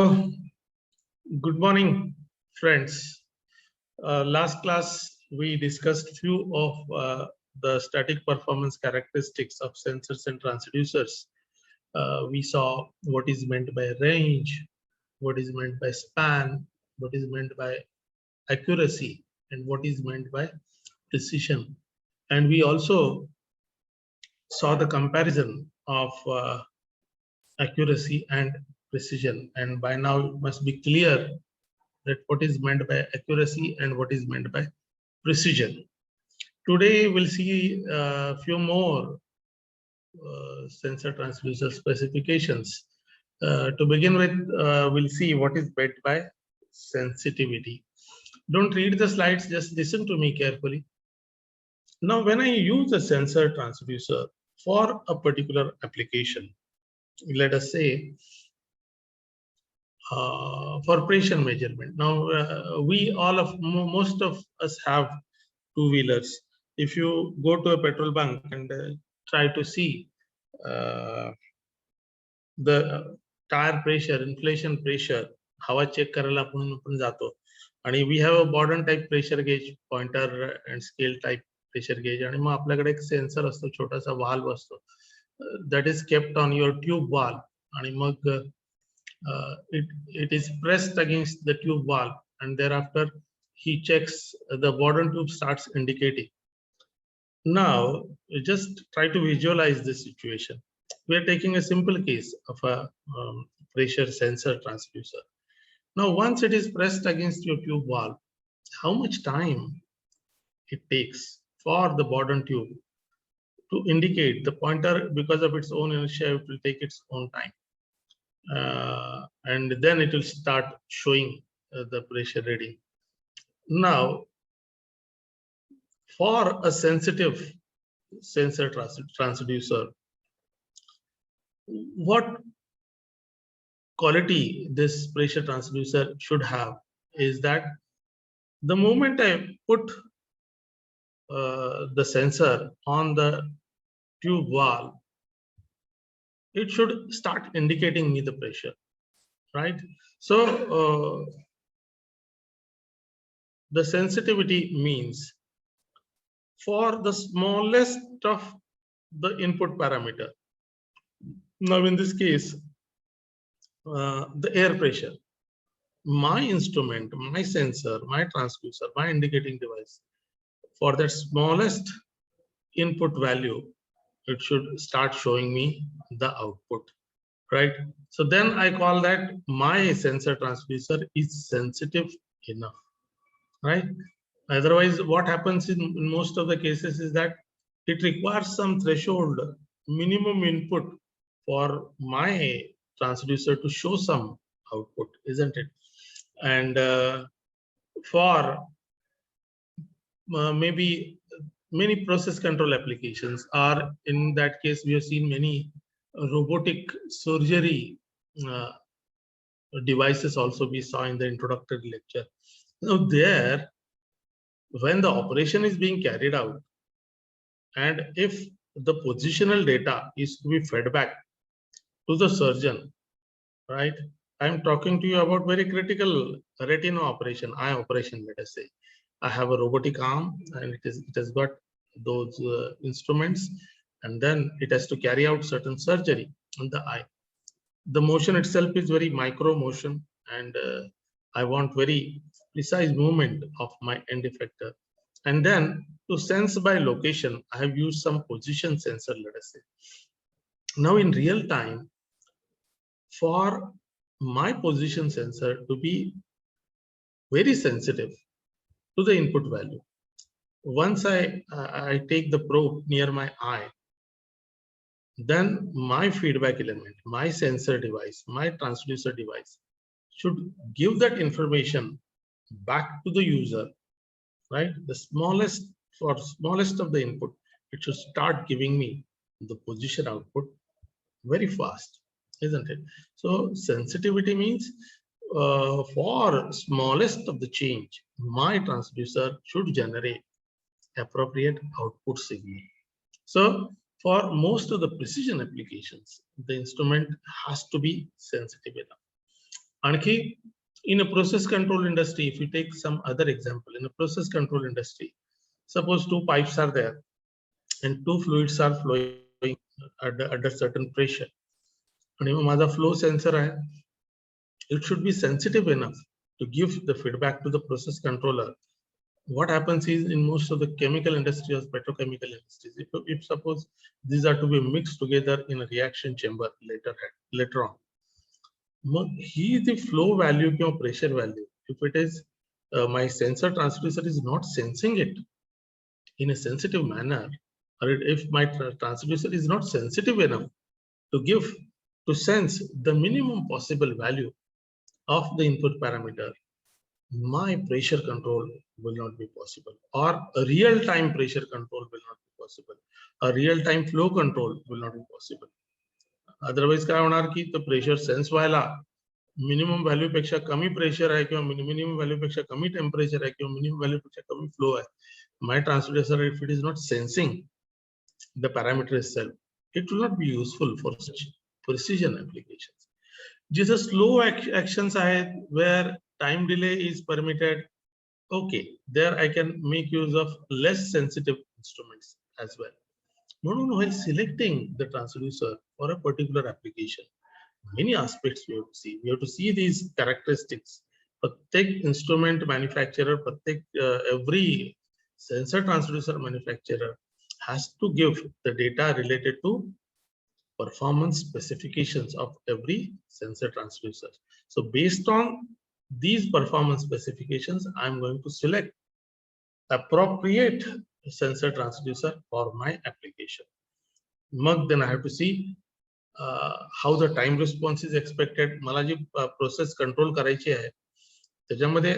Good morning, friends. Last class we discussed few of the static performance characteristics of sensors and transducers. We saw what is meant by range, what is meant by span, what is meant by accuracy, and what is meant by precision. And we also saw the comparison of accuracy and precision. And by now it must be clear that what is meant by accuracy and what is meant by precision. Today we'll see a few more sensor transducer specifications. To begin with, we'll see what is meant by sensitivity. Don't read the slides, just listen to me carefully. Now, when I use a sensor transducer for a particular application, let us say for pressure measurement. Now, most of us have two-wheelers. If you go to a petrol bunk and try to see the tire pressure, inflation pressure, हवा check करायला आपण जातो आणि we have a modern type pressure gauge, pointer and scale type pressure gauge आणि मग आपल्याकडे एक sensor असतो, छोटासा valve असतो, that is kept on your tube valve आणि मग it is pressed against the tube valve and thereafter he checks the bottom tube starts indicating. Now just try to visualize this situation. We are taking a simple case of a pressure sensor transducer. Now once it is pressed against your tube valve, how much time it takes for the bottom tube to indicate the pointer? Because of its own inertia, it will take its own time. And then it will start showing the pressure reading. Now, for a sensitive sensor transducer, what quality this pressure transducer should have is that the moment I put the sensor on the tube valve, it should start indicating me the pressure, right? So the sensitivity means for the smallest of the input parameter. Now in this case, the air pressure, my instrument, my sensor, my transducer, my indicating device, for that smallest input value, it should start showing me the output, right? So then I call that my sensor transducer is sensitive enough, right? Otherwise, what happens in most of the cases is that it requires some threshold minimum input for my transducer to show some output, isn't it? And for maybe many process control applications, or in that case, we have seen many robotic surgery devices also we saw in the introductory lecture. Now there, when the operation is being carried out, and if the positional data is to be fed back to the surgeon, right? I'm talking to you about very critical retina operation, eye operation, let us say. I have a robotic arm and it has got those instruments, and then it has to carry out certain surgery on the eye. The motion itself is very micro motion, and I want very precise movement of my end effector. And then to sense by location, I have used some position sensor, let us say. Now in real time, for my position sensor to be very sensitive to the input value, once I take the probe near my eye, then my feedback element, my sensor device, my transducer device should give that information back to the user, right? The smallest of the input, it should start giving me the position output very fast, isn't it? So sensitivity means for smallest of the change, my transducer should generate appropriate output signal. So for most of the precision applications, the instrument has to be sensitive enough. आणखी in a process control industry, if you take some other example, in a process control industry, suppose two pipes are there and two fluids are flowing under certain pressure. आणि मग माझा flow sensor आहे, it should be sensitive enough to give the feedback to the process controller. What happens is in most of the chemical industries, petrochemical industries, if suppose these are to be mixed together in a reaction chamber later on, he the flow value or pressure value, if it is my sensor transducer is not sensing it in a sensitive manner, or if my transducer is not sensitive enough to sense the minimum possible value of the input parameter, my pressure control will not be possible, or a real-time pressure control will not be possible, a real-time flow control will not be possible. Otherwise काय होणार की the pressure sense व्हायला minimum value पेक्षा कमी pressure आहे किंवा minimum value पेक्षा कमी टेम्परेचर आहे किंवा मिनिमम व्हॅल्यू पेक्षा कमी फ्लो आहे, my transducer, if it is not sensing the parameter itself, it will not be useful for such precision applications. जिथे slow actions आहेत where time delay is permitted, okay, there I can make use of less sensitive instruments as well. म्हणून while selecting the transducer for a particular application, many aspects we have to see. We have to see these characteristics. प्रत्येक instrument manufacturer, every sensor transducer manufacturer has to give the data related to performance specifications of every sensor transducer. So based on these performance specifications, I'm going to select appropriate sensor transducer for my application. Then I have to see how the time response is expected. मला जी process control करायची आहे त्याच्यामध्ये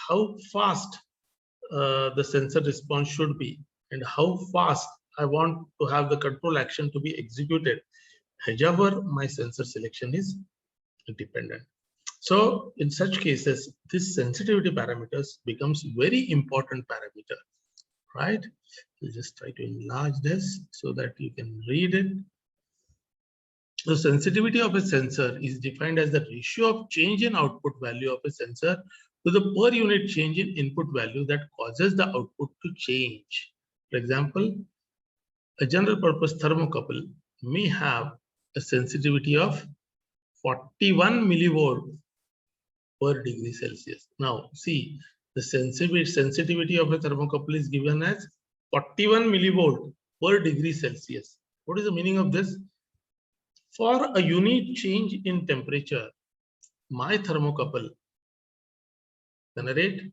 how fast the sensor response should be and how fast I want to have the control action to be executed. ह्याच्यावर my sensor selection is dependent. So in such cases, this sensitivity parameters becomes very important parameter, right? We'll just try to enlarge this so that you can read it. The sensitivity of a sensor is defined as the ratio of change in output value of a sensor to the per unit change in input value that causes the output to change. For example, a general purpose thermocouple may have a sensitivity of 41 millivolt per degree Celsius. Now see, the sensitivity of a thermocouple is given as 41 millivolt per degree Celsius. What is the meaning of this? For a unit change in temperature, my thermocouple generate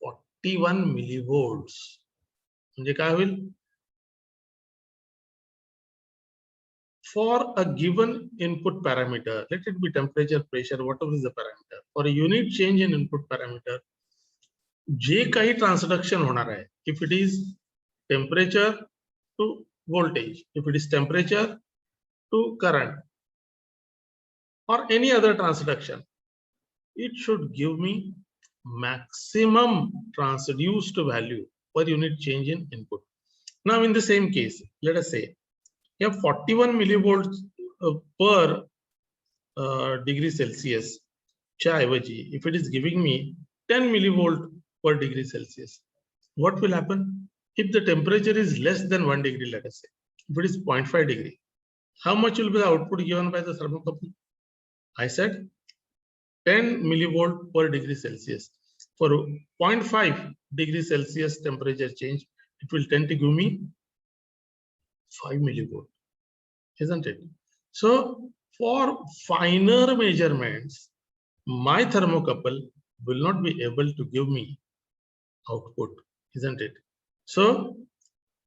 41 millivolts. म्हणजे काय होईल? For a given input parameter, let it be temperature, pressure, whatever is the parameter, for a unit change in input parameter, जे काही ट्रान्सडक्शन होणार आहे, if it is temperature to voltage, if it is temperature to current, or any other transduction, it should give me maximum transduced value per unit change in input. Now in the same case, let us say you have 41 millivolts per degree Celsius ऐवजी, if it is giving me 10 millivolt per degree Celsius, what will happen? If the temperature is less than 1 degree, let us say, if it is 0.5 degree, how much will be the output given by the thermocouple? I said 10 millivolt per degree Celsius. For 0.5 degree Celsius temperature change, it will tend to give me 5 millivolt, isn't it? So for finer measurements, my thermocouple will not be able to give me output, isn't it? So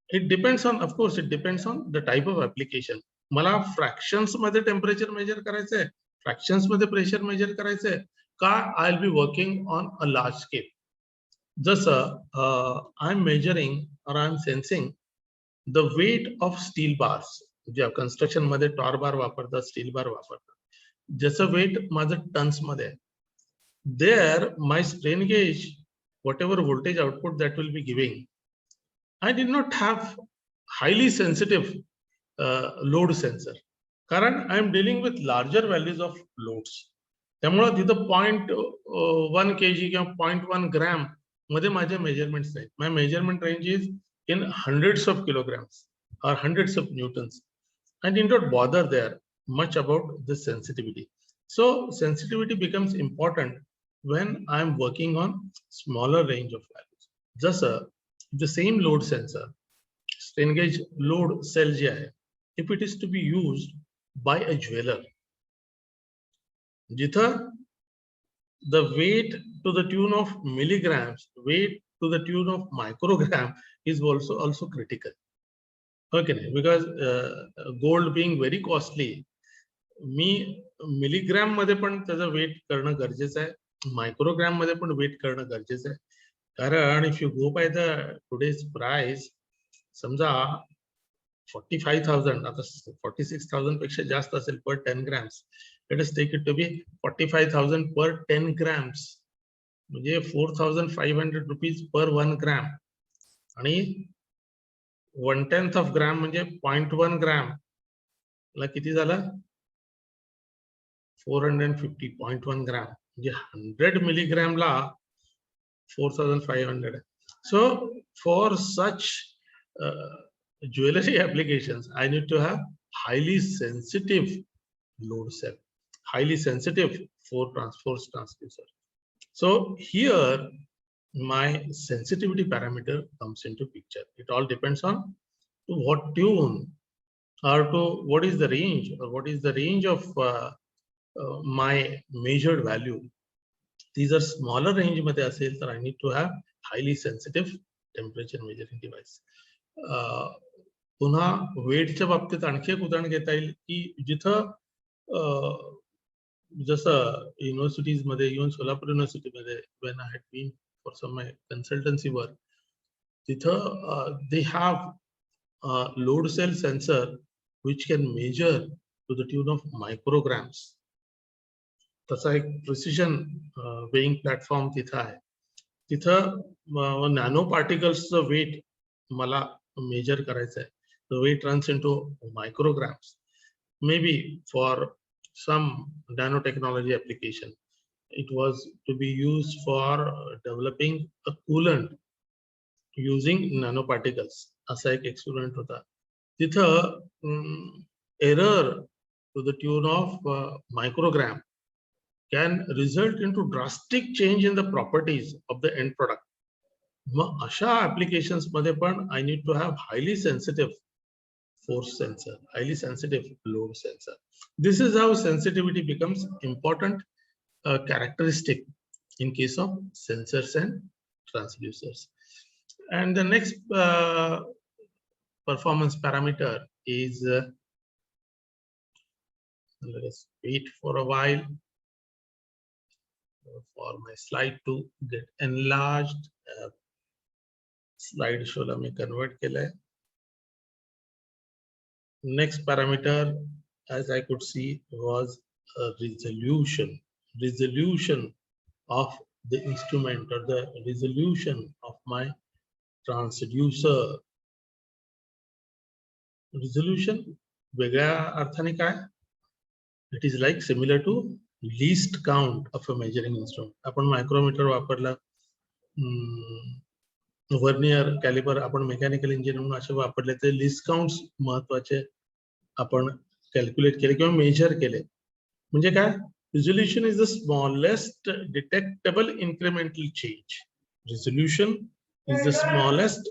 it depends on, of course, it depends on the type of application. मला fractions मध्ये temperature measure करायचंय, fractions मध्ये pressure measure करायचंय का I'll be working on a large scale. जसं I'm measuring or I'm sensing the weight of steel bars. J construction मध्ये tar bar वापरतात, steel bar वापरतात. जसं weight माझं tons मध्ये आहे. There my strain gauge, whatever voltage output that will be giving, I did not have highly sensitive load sensor. Current, I am dealing with larger values of loads. त्यामुळे तिथं 0.1 kg किंवा 0.1 gram मध्ये माझे measurements आहेत. My measurement range is in hundreds of kilograms or hundreds of newtons. I did not bother there much about the sensitivity. So sensitivity becomes important when I am working on smaller range of values. Just the same load sensor, strain gauge load cell जे आहे, if it is to be used by a jeweler, जिथं the weight to the tune of milligrams, weight to the tune of microgram is also critical. Okay, because gold being very costly, me milligram मध्ये पण त्याचं wait करणं गरजेचं आहे, microgram मध्ये पण wait करणं गरजेचं आहे. कारण if you go by the today's price, समजा 45,000, आता 46,000 पेक्षा जास्त असेल per 10 grams, let us take it to be 45,000 per 10 grams, म्हणजे 4,500 रुपीज पर 1 ग्रॅम, आणि 1/10 ऑफ ग्रॅम म्हणजे 0.1 ग्रॅम ला किती झालं, 450, 0.1 ग्रॅम म्हणजे 100 milligram La 4,500. So for such jewelry applications, I need to have highly sensitive load cell, highly sensitive force transducer. So here my sensitivity parameter comes into picture. It all depends on to what tune or to what is the range, or what is the range of my measured value. These are smaller range मध्ये असेल तर I need to have highly sensitive temperature measuring device. पुन्हा वेटच्या बाबतीत आणखी एक उदाहरण घेता येईल की जिथं जसं युनिव्हर्सिटीज मध्ये, इव्हन सोलापूर युनिव्हर्सिटी मध्ये when I had been for some my consultancy work, तिथं they have load cell sensor which can measure to the tune of micrograms. तसा एक प्रिसिजन वेइंग प्लॅटफॉर्म तिथं आहे. तिथं नॅनो पार्टिकल्सचं वेट मला मेजर करायचं आहे. The weight runs into micrograms. Maybe for some nanotechnology application, it was to be used for developing a coolant using nanoparticles. असा एक एक्सपेरिमेंट होता. तिथं error to the tune of microgram can result into drastic change in the properties of the end product. मग अशा applications मध्ये पण I need to have highly sensitive force sensor, highly sensitive load sensor. This is how sensitivity becomes important characteristic in case of sensors and transducers. And the next performance parameter is, let us wait for a while for my slide to get enlarged. Slide show La me convert केलंय. Next parameter, as I could see, was resolution. Resolution of the instrument, or the resolution of my transducer. Resolution वेगळ्या अर्थाने काय? It is like similar to least count of a measuring instrument. आपण micrometre वापरला, vernier calliper आपण mechanical engineer म्हणून असे वापरले, ते लिस्ट काउंट्स महत्वाचे आपण कॅल्क्युलेट केले किंवा मेजर केले. म्हणजे काय? Resolution is the smallest detectable incremental change. Resolution is the smallest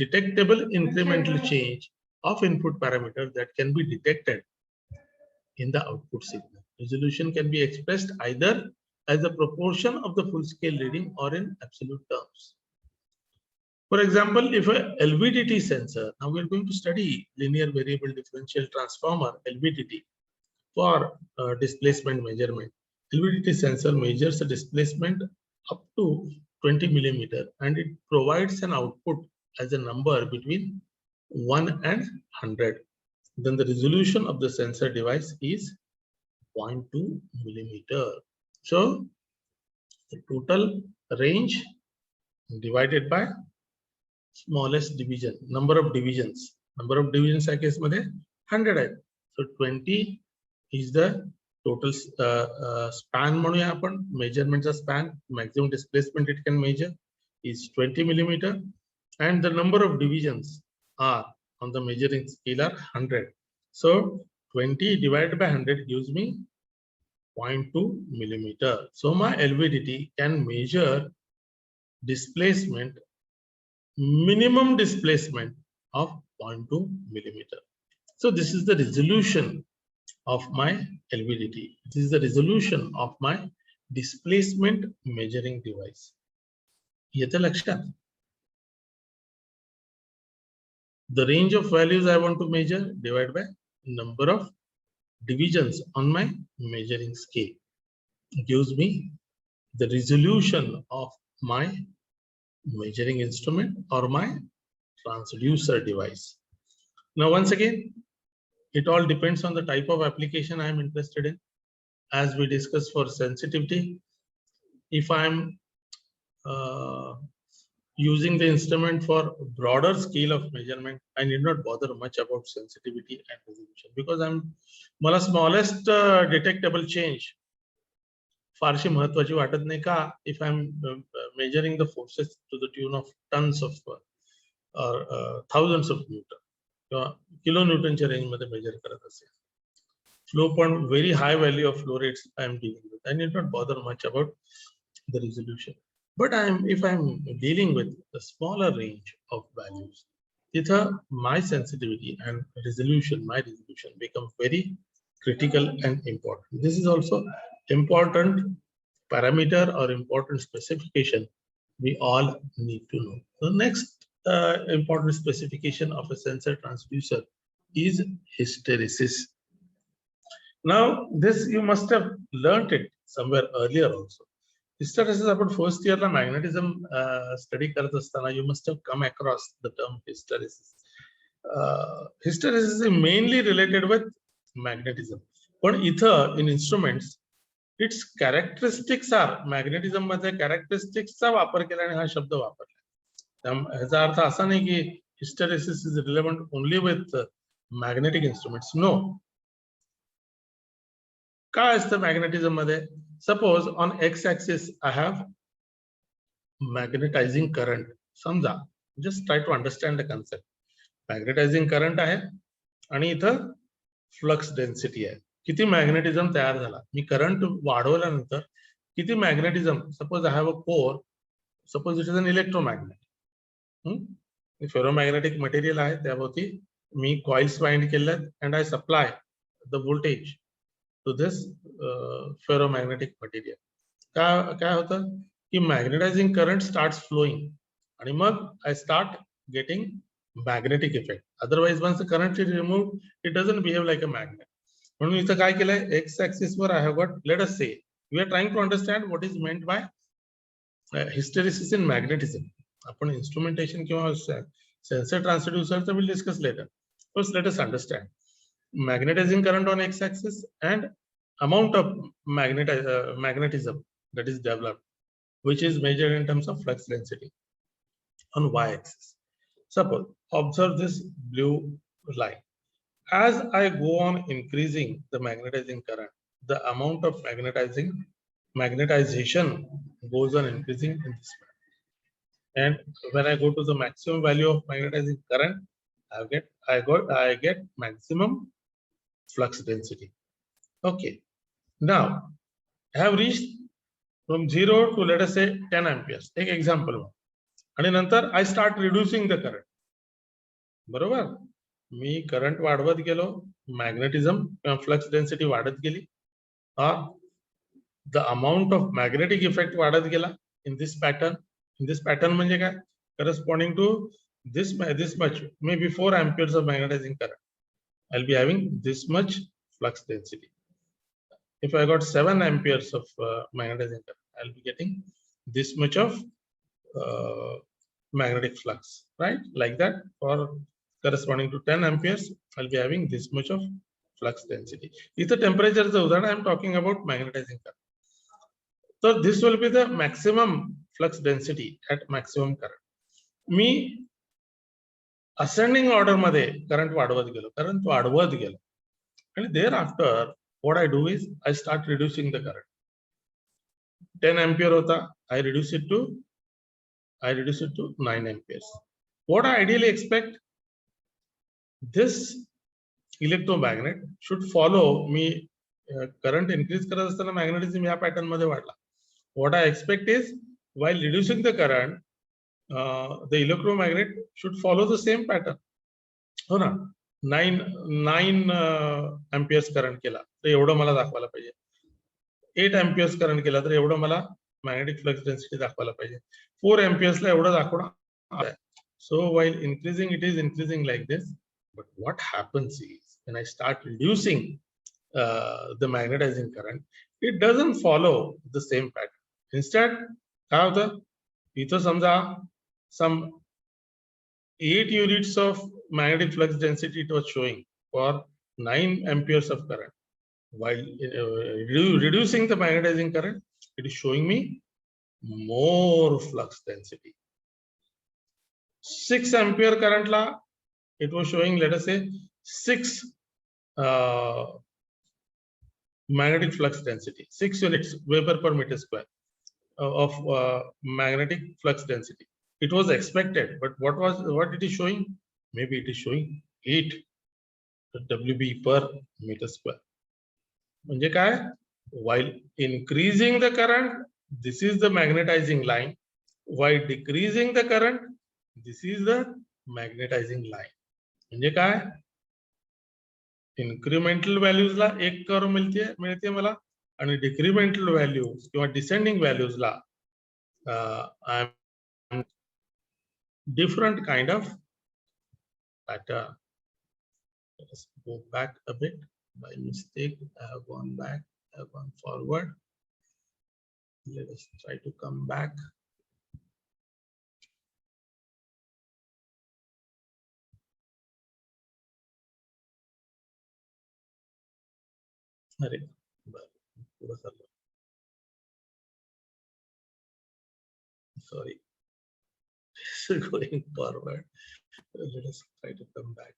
detectable incremental change of input parameter that can be detected in the output signal. Resolution can be expressed either as a proportion of the full scale reading or in absolute terms. For example, if a LVDT sensor, now we are going to study linear variable differential transformer, LVDT, for displacement measurement. LVDT sensor measures the displacement up to 20 millimeter and it provides an output as a number between 1 and 100. Then the resolution of the sensor device is 0.2 millimeter. So the total range divided by smallest division, number of divisions. Number of divisions या case मध्ये 100 आहे. So 20 is the total span म्हणूया आपण, measurementचा span, maximum displacement it can measure is 20 millimeter, and the number of divisions are on the measuring scale are 100. So 20 divided by 100 gives me 0.2 millimeter. So my LVDT can measure displacement, minimum displacement of 0.2 millimeter. So this is the resolution of my LVDT. This is the resolution of my displacement measuring device. येते लक्षात? The range of values I want to measure divided by number of divisions on my measuring scale gives me the resolution of my measuring instrument or my transducer device. Now once again, it all depends on the type of application I am interested in. As we discussed for sensitivity, if I am using the instrument for broader scale of measurement, I need not bother much about sensitivity and resolution, because मला smallest detectable change फारशी महत्वाची वाटत नाही का, if I'm measuring the forces to the tune of tons of or thousands of newton किंवा kilo न्यूटनच्या range मध्ये major करत असेल. Flow point, very high value of flow rates I am dealing with. I need not bother much about the resolution. But if I'm dealing with the smaller range of values, my sensitivity and resolution, my resolution become very critical and important. This is also important parameter or important specification we all need to know. The next important specification of a sensor transducer is hysteresis. Now this you must have learnt it somewhere earlier also. Hysteresis आपण first year la magnetism study करत असताना you must have come across the term hysteresis. Hysteresis is mainly related with magnetism, पण इथं in instruments its characteristics are, magnetism मध्ये characteristics चा वापर केला आणि हा शब्द वापरला. याचा अर्थ असा नाही की hysteresis is relevant only with magnetic instruments. No. काय असतं magnetism मध्ये? Suppose on x axis I have magnetizing current. समजा, just try to understand the concept. Magnetizing current आहे आणि इथं flux density आहे. किती magnetism तयार झाला? मी current वाढवल्यानंतर किती magnetism? Suppose I have a core. Suppose it is an electromagnet. Ferromagnetic material आहे, त्याभोवती मी coils wind केलेत and I supply the voltage to this ferromagnetic material. काय होतं की magnetizing current starts flowing आणि मग I start getting magnetic effect. Otherwise once the current is removed, it doesn't behave like a magnet. म्हणून इथं काय केलंय, x axis were I have got, let us say we are trying to understand what is meant by hysteresis in magnetism. आपण instrumentation किंवा sensor transducer will discuss later. First let us understand magnetizing current on x axis and amount of magnetism that is developed, which is measured in terms of flux density on y axis. Suppose observe this blue line. As I go on increasing the magnetizing current, the amount of magnetization goes on increasing in this manner. And when I go to the maximum value of magnetizing current, I get maximum flux density. Okay. Now I have reached from 0 to let us say 10 amperes. Take example. आणि नंतर I start reducing the current. बरोबर? मी current वाढवत गेलो, magnetism किंवा flux density वाढत गेली, the amount of magnetic effect वाढत गेला इन दिस पॅटर्न म्हणजे काय, corresponding to this much, maybe 4 amperes of magnetizing current, I'll be having this much flux density. If I got 7 amperes of magnetizing current, I'll be getting this much of magnetic flux, right? Like that. For corresponding to 10 amperes, I'll be having this much of flux density. If the temperature is the I'm talking about magnetizing current. So this will be the maximum flux density at maximum current. Me ascending order मध्ये current वाढवत गेलो, आणि thereafter what I do is I start reducing the current. 10 ampere hota, I reduce it to 9 amperes. What I ideally expect, this electromagnet should follow me. Current increase करत असताना magnetism या pattern मध्ये वाढला. What I expect is, while reducing the current, the electromagnet should follow the same pattern. हो ना, 9 amperes current केला तर एवढं मला दाखवायला पाहिजे. 8 amperes current केला तर एवढं मला magnetic flux density दाखवायला पाहिजे. 4 amperes ला एवढं दाखवणं. So while increasing, it is increasing like this. But what happens is, when I start reducing the magnetizing current, it doesn't follow the same pattern. Instead, काय होतं, इथं समजा some 8 units of magnetic flux density it was showing for 9 amperes of current. While reducing the magnetizing current, it is showing me more flux density. 6 ampere current la, it was showing, let us say, 6 magnetic flux density, 6 units Weber per meter square of magnetic flux density. It was expected, but what it is showing? Maybe it is showing 8 WB per meter square. म्हणजे काय? While increasing the current, this is the magnetizing line. While decreasing the current, this is the magnetizing line. म्हणजे काय? Incremental values ला एक curve मिळते मला, आणि decremental values किंवा descending values La different kind of pattern. Let us go back a bit. By mistake, I have gone back, I have gone forward. Let us try to come back. Sorry. Going forward. Let us try to come back.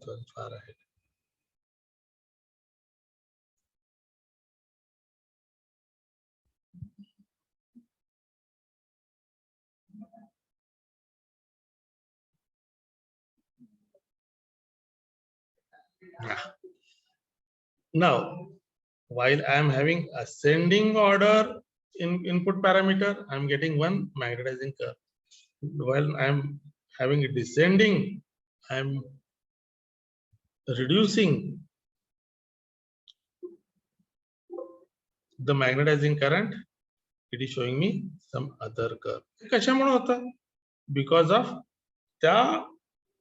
Gone far ahead. Now, while I am having ascending order in input parameter, I am getting one magnetizing curve. While I am having a descending, I am reducing the magnetizing current. It is showing me some other curve. कशामुळे होतं? Because of त्या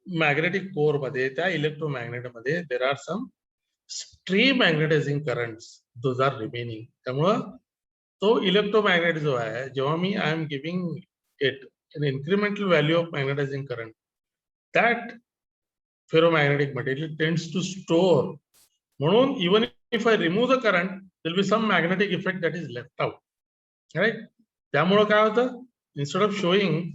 magnetic core मध्ये, त्या electromagnet मध्ये, there are some stray magnetizing currents. Those are remaining. त्यामुळे तो electromagnet जो आहे, जेव्हा मी I am giving it an incremental value of magnetizing current, that ferromagnetic material tends to store. म्हणून even if I remove the current, there will be some magnetic effect that is left out. Right? त्यामुळे काय होतं? Instead of showing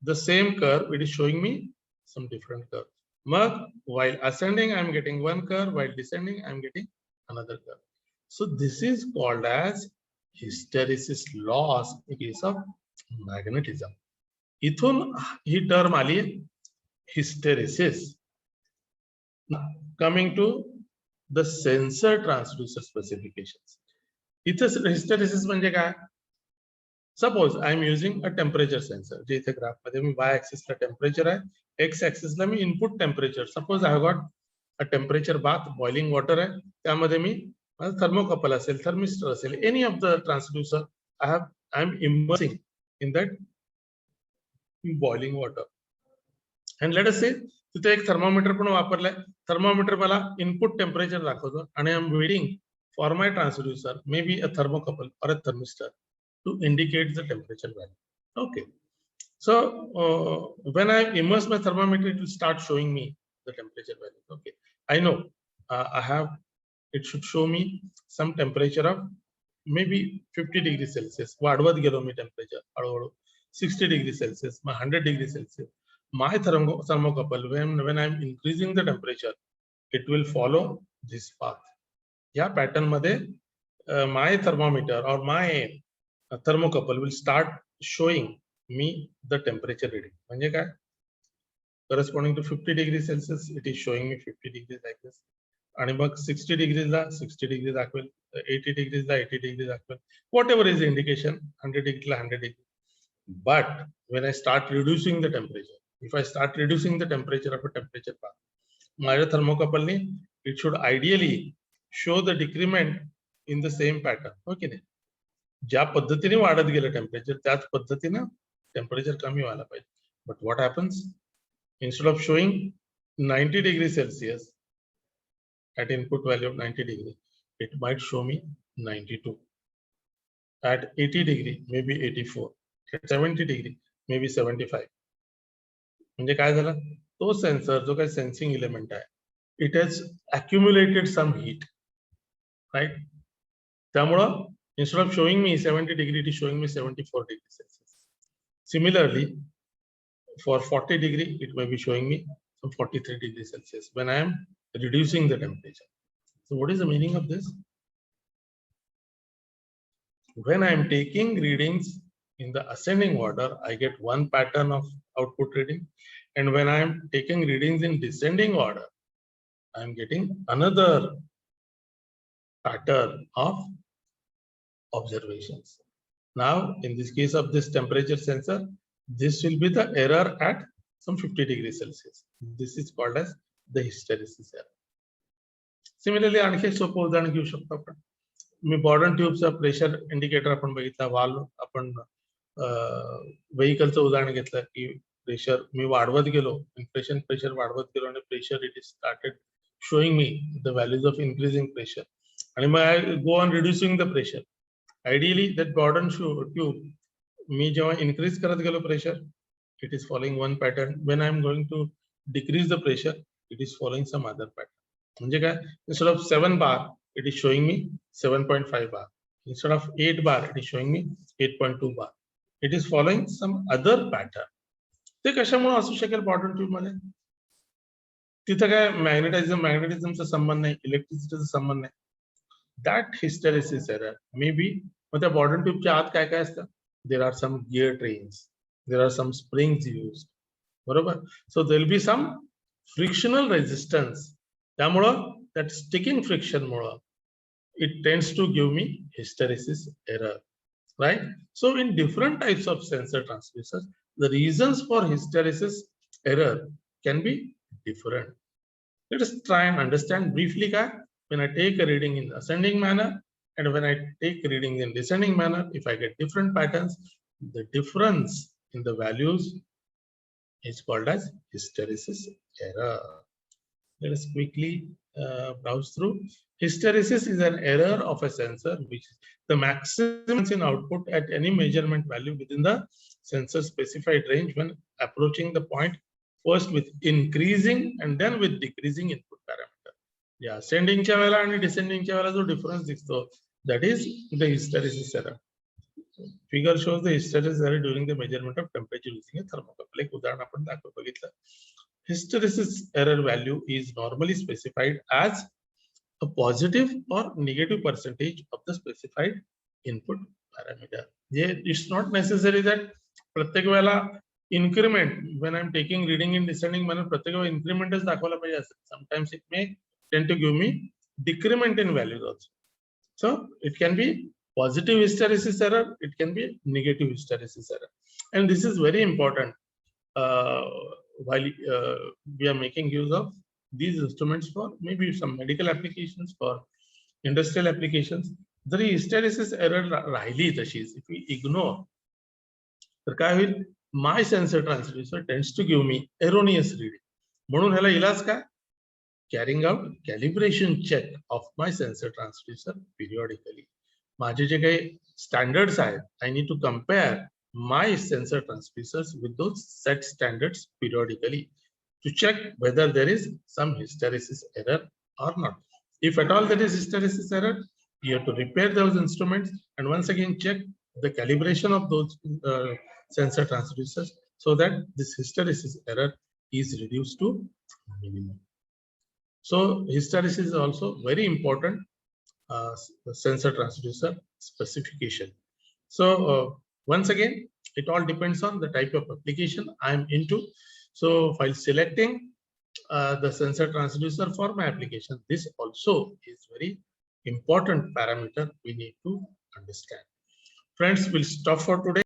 the same curve, it is showing me some different curve. But while ascending, I am getting one curve. While descending, I am getting another curve. So this is called as hysteresis loss in case of magnetism. इथून ही term आली hysteresis. Now, coming to the sensor transducer specifications. इथं hysteresis म्हणजे काय? Suppose I am using a temperature sensor. जे इथे graph मध्ये मी y axis ला temperature आहे, x axis La me input temperature. Suppose I have got a temperature bath, boiling water आहे, त्यामध्ये मी thermocouple असेल, thermistor असेल, any of the transducer I am immersing in that boiling water. And let us say तिथे एक thermometer पण वापरलाय. Thermometer मला input temperature दाखवतो आणि I am waiting for my transducer, maybe a thermocouple or a thermistor, to indicate the temperature value. Okay. So when I immerse my thermometer, it will start showing me the temperature value. Okay. I know it should show me some temperature of maybe 50 degrees Celsius. वाढवत गेलो मी temperature हळूहळू 60 degrees Celsius, 100 degrees Celsius. my thermocouple, when I'm increasing the temperature, it will follow this path. या pattern मध्ये my thermometer or my thermocouple will start showing me the temperature reading. म्हणजे काय? Corresponding to 50 degrees Celsius, it is showing me 50 degrees like this. आणि मग 60 degrees ला 60 degrees दाखवेल, 80 degrees ला 80 degrees दाखवेल, whatever is the indication, 100 degrees La 100 degrees. But when I start reducing the temperature, if I start reducing the temperature of a temperature bar, माझ्या thermocouple ने it should ideally show the decrement in the same pattern. हो की नाही? ज्या पद्धतीने वाढत गेलं temperature त्याच पद्धतीने टेम्परेचर कमी व्हायला पाहिजे. But what happens? Instead of showing 90 degrees Celsius at input value of 90 degrees, it might show me 92. At 80 degree, maybe 84. At 70 degree, maybe 75. म्हणजे काय झालं? तो सेन्सर जो काही सेन्सिंग एलिमेंट आहे, it has accumulated some heat, right? त्यामुळं instead of showing me 70 degree, it is showing me 74 degrees Celsius. Similarly, for 40 degree, it may be showing me some 43 degrees Celsius when I am reducing the temperature. So what is the meaning of this? When I am taking readings in the ascending order, I get one pattern of output reading. And when I am taking readings in descending order, I am getting another pattern of observations. Now, in this case of this temperature sensor, this will be the error at some 50 degrees Celsius. This is called as the hysteresis error. Similarly, आणखी सोपं उदाहरण घेऊ शकतो आपण. मी बॉर्डन ट्यूबचा pressure indicator आपण बघितला, valve आपण व्हेकलचं उदाहरण घेतलं की प्रेशर मी वाढवत गेलो, इन्फ्लेशन प्रेशर वाढवत गेलो आणि pressure it is started showing me the values of increasing pressure. And I go on reducing the pressure. Ideally, that Gordon tube, me जेव्हा increase करत गेलो pressure, it is following one pattern. When I am going to decrease the pressure, it is following some other pattern. म्हणजे काय? Instead of 7 bar, it is showing me 7.5 bar. Instead of 8 bar, it is showing me 8.2 bar. It is following some other pattern. ते कशामुळे असू शकेल बॉर्डन tube मध्ये? तिथे काय मॅग्नेटिझमचा संबंध नाही, इलेक्ट्रिसिटीचा संबंध नाही. That hysteresis error may be, मग त्या बॉर्डन ट्यूबच्या आत काय काय असतं? There are some gear trains, there are some springs used, बरोबर? So there will be some frictional resistance. त्यामुळं that sticking friction Mule it tends to give me hysteresis error, right? So in different types of sensor transducers, the reasons for hysteresis error can be different. Let us try and understand briefly that when I take a reading in ascending manner and when I take readings in descending manner, if I get different patterns, the difference in the values is called as hysteresis error. Let us quickly browse through. Hysteresis is an error of a sensor which is the maximum in output at any measurement value within the sensor specified range when approaching the point first with increasing and then with decreasing input parameter. Yeah, ascending च्या वेळेला आणि descending च्या वेळेला जो difference दिसतो, that is the hysteresis error. Figure shows the hysteresis error during the measurement of temperature using a thermocouple. एक उदाहरण आपण बघितलं. Hysteresis error value is normally specified as a positive or negative percentage of the specified input parameter. It's not necessary that प्रत्येक वेळेला increment when I'm taking reading in descending manner प्रत्येक वेळेला increment च दाखवायला पाहिजे असं. Sometimes it may tend to give me decrement in values also. So it can be positive hysteresis error, it can be negative hysteresis error, and this is very important while we are making use of these instruments for maybe some medical applications, for industrial applications. Zari hysteresis error राहिली तशीच, if we ignore, तर काय होईल? My sensor transducer tends to give me erroneous reading. म्हणून ह्याला इलाज काय? Carrying out calibration check of my sensor transducer periodically. माझे जे काही standards आहेत, I need to compare my sensor transducers with those set standards periodically to check whether there is some hysteresis error or not. If at all there is hysteresis error, you have to repair those instruments and once again check the calibration of those sensor transducers so that this hysteresis error is reduced to minimum. So hysteresis is also very important sensor transducer specification. So once again, it all depends on the type of application I am into. So while selecting the sensor transducer for my application, this also is very important parameter we need to understand. Friends, we'll stop for today.